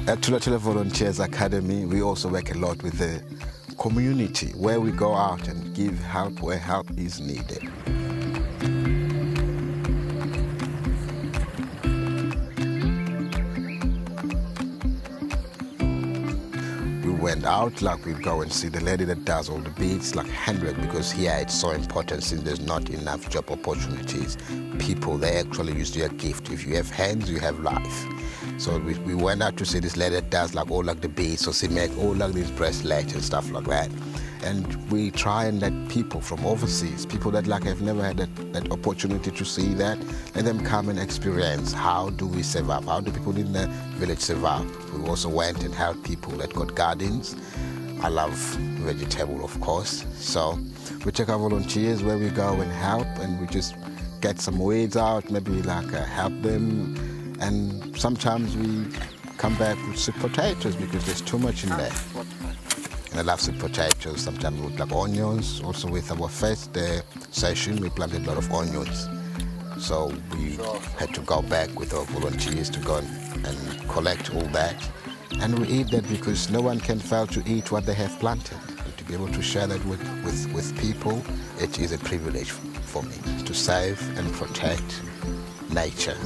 At Thula Thula Volunteers Academy, we also work a lot with the community, where we go out and give help where help is needed. We went out, like we go and see the lady that does all the beads, like handwork, because here it's so important since there's not enough job opportunities. People, they actually use their gift. If you have hands, you have life. So we went out to see this lady that does like all like the beads, so she make all like these bracelets and stuff like that. And we try and let people from overseas, people that like have never had that opportunity to see that, let them come and experience how do we survive, how do people in the village survive. We also went and helped people that got gardens. I love vegetable, of course. So we take our volunteers where we go and help, and we just get some weeds out, maybe like help them. And sometimes we come back with sweet potatoes because there's too much in there. And I love sweet potatoes, sometimes with like onions. Also with our first session, we planted a lot of onions. So we had to go back with our volunteers to go and collect all that. And we eat that because no one can fail to eat what they have planted. To be able to share that with people, it is a privilege for me to save and protect nature.